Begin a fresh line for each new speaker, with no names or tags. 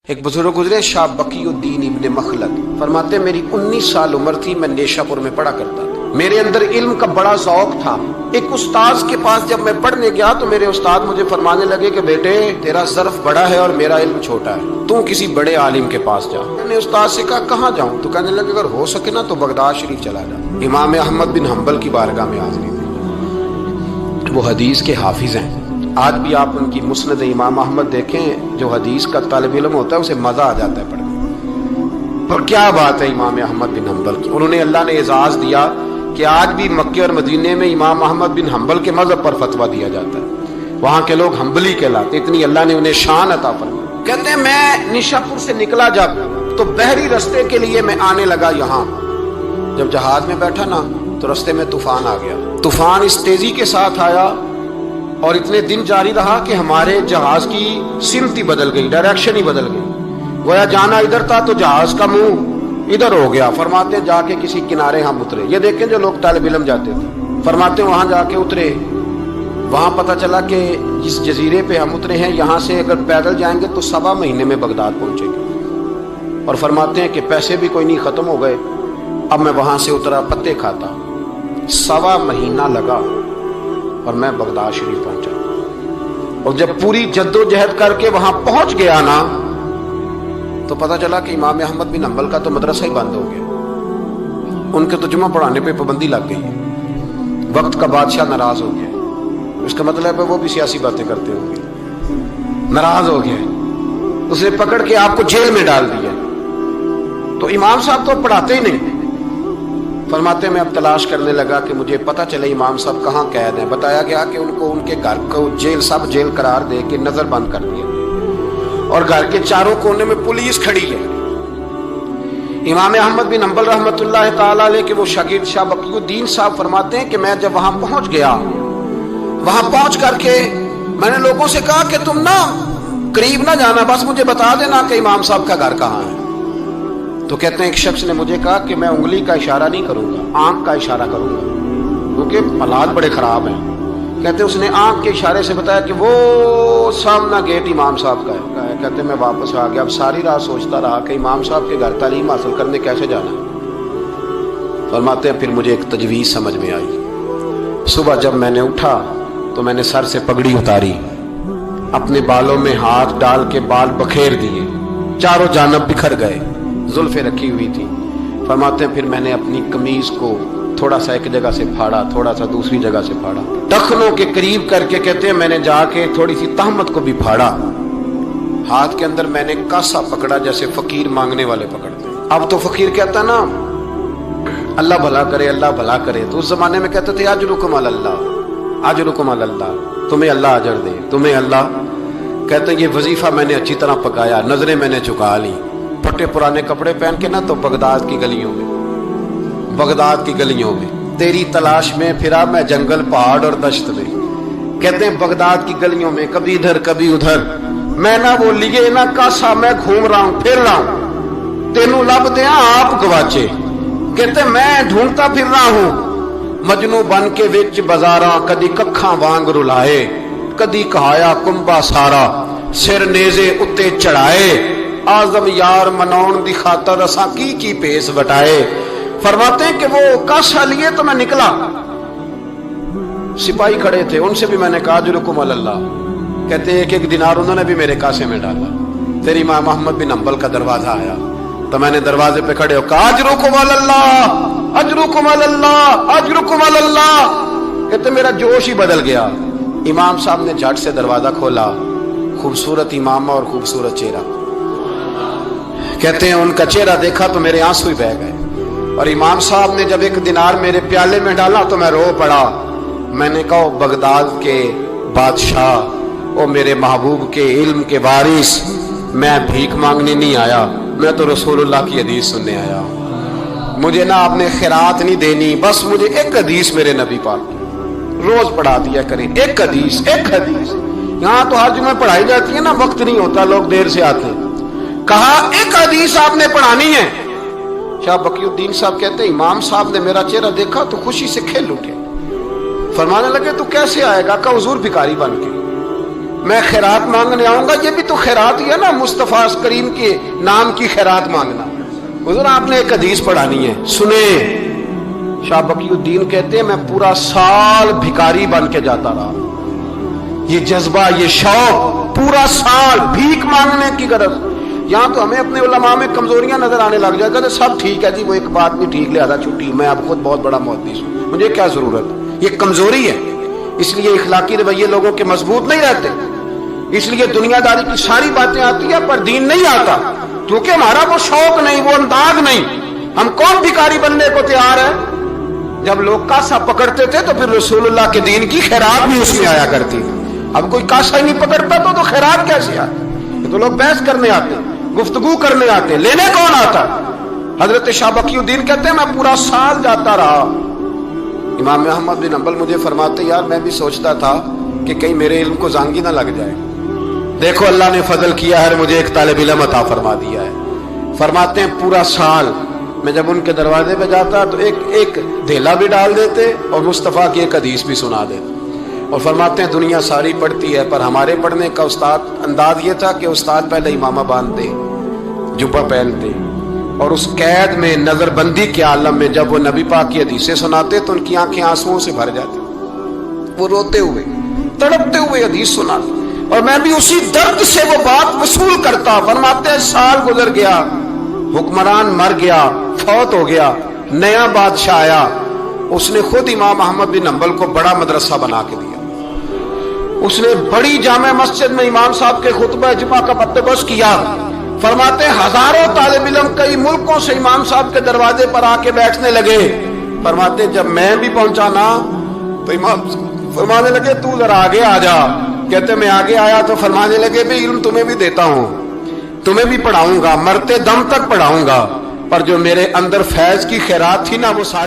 ایک بزرگ گزرے شاہ بقی الدین ابن مخلد، فرماتے میری 19 سال عمر تھی، میں نیشا پور میں پڑھا کرتا تھا، میرے اندر علم کا بڑا ذوق تھا۔ ایک استاذ کے پاس جب میں پڑھنے گیا تو میرے استاد مجھے فرمانے لگے کہ بیٹے تیرا ظرف بڑا ہے اور میرا علم چھوٹا ہے، تو کسی بڑے عالم کے پاس جا۔ میں نے استاد سے کہا کہاں جاؤں؟ تو کہنے لگے اگر ہو سکے نا تو بغداد شریف چلا جا، امام احمد بن حنبل کی بارگاہ میں حاضری دی۔ وہ حدیث کے حافظ ہیں، آج بھی آپ ان کی مسند امام احمد دیکھیں، جو حدیث کا طالب علم ہوتا ہے اسے مزہ آ جاتا ہے پڑھنے پر۔ کیا بات ہے امام احمد بن حنبل کی، انہوں نے اللہ نے اعزاز دیا کہ آج بھی مکے اور مدینے میں امام احمد بن حنبل کے مذہب پر فتویٰ دیا جاتا ہے، وہاں کے لوگ حنبلی کہلاتے، اتنی اللہ نے انہیں شان عطا فرمائی۔ کہتے ہیں میں نشا پور سے نکلا جب تو بحری رستے کے لیے میں آنے لگا یہاں، جب جہاز میں بیٹھا نا تو رستے میں طوفان آ گیا، طوفان اس تیزی کے ساتھ آیا اور اتنے دن جاری رہا کہ ہمارے جہاز کی سمت ہی بدل گئی، ڈائریکشن ہی بدل گئی، گویا جانا ادھر تھا تو جہاز کا منہ ادھر ہو گیا۔ فرماتے ہیں جا کے کسی کنارے ہم اترے، یہ دیکھیں جو لوگ طالب علم جاتے تھے، فرماتے ہیں وہاں جا کے اترے، وہاں پتہ چلا کہ جس جزیرے پہ ہم اترے ہیں یہاں سے اگر پیدل جائیں گے تو 7 مہینے میں بغداد پہنچے گے، اور فرماتے ہیں کہ پیسے بھی کوئی نہیں، ختم ہو گئے۔ اب میں وہاں سے اترا پتے کھاتا، 1.25 مہینہ لگا اور میں بغداد شریف پہنچا، اور جب پوری جد و جہد کر کے وہاں پہنچ گیا نا تو پتہ چلا کہ امام احمد بن حنبل کا تو مدرسہ ہی بند ہو گیا، ان کے تو جمعہ پڑھانے پہ پابندی لگ گئی ہے، وقت کا بادشاہ ناراض ہو گیا، اس کا مطلب ہے وہ بھی سیاسی باتیں کرتے ہوں گے، ناراض ہو گیا، اسے پکڑ کے آپ کو جیل میں ڈال دیا۔ تو امام صاحب تو پڑھاتے ہی نہیں، فرماتے میں اب تلاش کرنے لگا کہ مجھے پتہ چلے امام صاحب کہاں قید ہیں۔ بتایا گیا کہ ان کو ان کے گھر کو جیل، سب جیل قرار دے کے نظر بند کر دیا، اور گھر کے چاروں کونے میں پولیس کھڑی ہے۔ امام احمد بن حنبل رحمۃ اللہ تعالی علیہ کے وہ شاگرد شاہ بقی الدین صاحب فرماتے ہیں کہ میں جب وہاں پہنچ گیا، وہاں پہنچ کر کے میں نے لوگوں سے کہا کہ تم نا قریب نہ جانا، بس مجھے بتا دینا کہ امام صاحب کا گھر کہاں ہے۔ تو کہتے ہیں ایک شخص نے مجھے کہا کہ میں انگلی کا اشارہ نہیں کروں گا، آنکھ کا اشارہ کروں گا، کیونکہ حالات بڑے خراب ہیں۔ کہتے ہیں اس نے آنکھ کے اشارے سے بتایا کہ وہ سامنا گیٹ امام صاحب کا ہے۔ کہتے ہیں میں واپس آ گیا، اب ساری رات سوچتا رہا کہ امام صاحب کے گھر تعلیم حاصل کرنے کیسے جانا ہے۔ فرماتے ہیں پھر مجھے ایک تجویز سمجھ میں آئی۔ صبح جب میں نے اٹھا تو میں نے سر سے پگڑی اتاری، اپنے بالوں میں ہاتھ ڈال کے بال بکھیر دیے، چاروں جانب بکھر گئے، زلفیں رکھی ہوئی تھی۔ فرماتے ہیں پھر میں نے اپنی قمیض کو تھوڑا سا ایک جگہ سے پھاڑا، تھوڑا سا دوسری جگہ سے پھاڑا، ٹخنوں کے قریب کر کے کہتے ہیں میں نے جا کے تھوڑی سی تہمت کو بھی پھاڑا، ہاتھ کے اندر میں نے کاسا پکڑا جیسے فقیر مانگنے والے پکڑتے ہیں۔ اب تو فقیر کہتا نا اللہ بھلا کرے، اللہ بھلا کرے، تو اس زمانے میں کہتے تھے اجرکم علی اللہ، اجرکم علی اللہ، تمہیں اللہ اجر دے، تمہیں اللہ۔ کہتے ہیں یہ وظیفہ میں نے اچھی طرح پکایا، نظریں میں نے چکا لی، پھٹے پرانے کپڑے پہن کے نا تو بغداد کی گلیوں میں، بغداد کی گلیوں میں تیری تلاش میں پھرا میں جنگل، پہاڑ اور دشت میں۔ کہتے ہیں بغداد کی گلیوں میں کبھی ادھر کبھی ادھر، میں نہ وہ لیے نہ کاسا، میں گھوم رہا ہوں پھر رہا ہوں، تینوں لب دیا آپ گواچے۔ کہتے ہیں میں ڈھونڈتا پھر رہا ہوں مجنو بن کے وچ بازاراں، کدی ککھاں وانگ رلائے، کدی کہایا کنبا سارا، سر نیزے اتے چڑھائے، آزم یار مناؤن دی خاطر اساں کی پیس وٹائے۔ فرماتے ہیں کہ وہ کاسا لیے تو میں نکلا، سپاہی کھڑے تھے، ان سے بھی میں نے کہا اجرکم علی اللہ۔ کہتے ہیں ایک دینار انہوں نے بھی میرے کاسے میں ڈالا۔ پھر امام احمد بن حنبل کا دروازہ آیا تو میں نے دروازے پہ کھڑے ہو کہا اجرکم علی اللہ، اجرکم علی اللہ، اجرکم علی اللہ۔ کہتے میرا جوش ہی بدل گیا۔ امام صاحب نے جھٹ سے دروازہ کھولا، خوبصورت امامہ اور خوبصورت چہرہ، کہتے ہیں ان کا چہرہ دیکھا تو میرے آنسو ہی بہہ گئے، اور امام صاحب نے جب 1 دینار میرے پیالے میں ڈالا تو میں رو پڑا۔ میں نے کہا بغداد کے بادشاہ، او میرے محبوب کے علم کے وارث، میں بھیک مانگنے نہیں آیا، میں تو رسول اللہ کی حدیث سننے آیا ہوں، مجھے نہ آپ نے خیرات نہیں دینی، بس مجھے ایک حدیث میرے نبی پاک روز پڑھا دیا کریں، ایک حدیث، ایک حدیث۔ یہاں تو ہر جمعہ پڑھائی جاتی ہے نا، وقت نہیں ہوتا، لوگ دیر سے آتے ہیں۔ کہا ایک حدیث آپ نے پڑھانی ہے۔ شاہ بقی الدین صاحب کہتے ہیں امام صاحب نے میرا چہرہ دیکھا تو خوشی سے کھل اٹھے، فرمانے لگے تو کیسے آئے گا؟ کہا حضور بھکاری بن کے۔ میں خیرات مانگنے آؤں گا. یہ بھی تو خیرات ہی ہے نا, مصطفیٰ کریم کے نام کی خیرات مانگنا. حضور آپ نے ایک حدیث پڑھانی ہے, سنیں. شاہ بقی الدین کہتے ہیں میں پورا سال بھکاری بن کے جاتا رہا. یہ جذبہ, یہ شوق, پورا سال بھیک مانگنے کی غرض. یہاں تو ہمیں اپنے علماء میں کمزوریاں نظر آنے لگ جائے گا. سب ٹھیک ہے جی, وہ ایک بات نہیں ٹھیک, لہذا چھٹی, میں اب خود بہت بڑا محدث ہوں, مجھے کیا ضرورت. یہ کمزوری ہے. اس لیے اخلاقی رویے لوگوں کے مضبوط نہیں رہتے. اس لیے دنیا داری کی ساری باتیں آتی ہیں پر دین نہیں آتا, کیونکہ ہمارا وہ شوق نہیں, وہ انداز نہیں. ہم کون بھکاری بننے کو تیار ہے؟ جب لوگ کاسا پکڑتے تھے تو پھر رسول اللہ کے دین کی خیرات بھی اس میں آیا کرتی. اب کوئی کاسا ہی نہیں پکڑتا تو خیرات کیسے آتی؟ یہ تو لوگ بحث کرنے آتے, گفتگو کرنے آتے, لینے کون آتا؟ حضرت شاہ بقی الدین کہتے ہیں میں پورا سال جاتا رہا. امام احمد بن حنبل مجھے فرماتے یار میں بھی سوچتا تھا کہ کہیں میرے علم کو زانگی نہ لگ جائے. دیکھو اللہ نے فضل کیا ہے, مجھے ایک طالب علم عطا فرما دیا ہے. فرماتے ہیں پورا سال میں جب ان کے دروازے پہ جاتا تو ایک دھیلا بھی ڈال دیتے اور مصطفیٰ کی ایک حدیث بھی سنا دیتے. اور فرماتے ہیں دنیا ساری پڑھتی ہے پر ہمارے پڑھنے کا انداز یہ تھا کہ استاد پہلے امامہ باندھتے, جبہ پہنتے, اور اس قید میں نظر بندی کے عالم میں جب وہ نبی پاک کی حدیثیں سناتے تو ان کی آنکھیں آنسوؤں سے بھر جاتی. وہ روتے ہوئے, تڑپتے ہوئے حدیث سناتے اور میں بھی اسی درد سے وہ بات وصول کرتا. فرماتے ہیں سال گزر گیا, حکمران مر گیا, فوت ہو گیا, نیا بادشاہ آیا. اس نے خود امام احمد بن حنبل کو بڑا مدرسہ بنا کے دیا. اس نے بڑی جامع مسجد میں امام صاحب کے خطبہ جمعہ کا بندوبست کیا. فرماتے ہزاروں طالب علم کئی ملکوں سے امام صاحب کے دروازے پر آ کے بیٹھنے لگے. فرماتے جب میں بھی پہنچا نا تو امام فرمانے لگے تو ذرا آگے آ جا. کہتے میں آگے آیا تو فرمانے لگے بھی علم تمہیں بھی دیتا ہوں, تمہیں بھی پڑھاؤں گا, مرتے دم تک پڑھاؤں گا, پر جو میرے اندر فیض کی خیرات تھی نا وہ ساری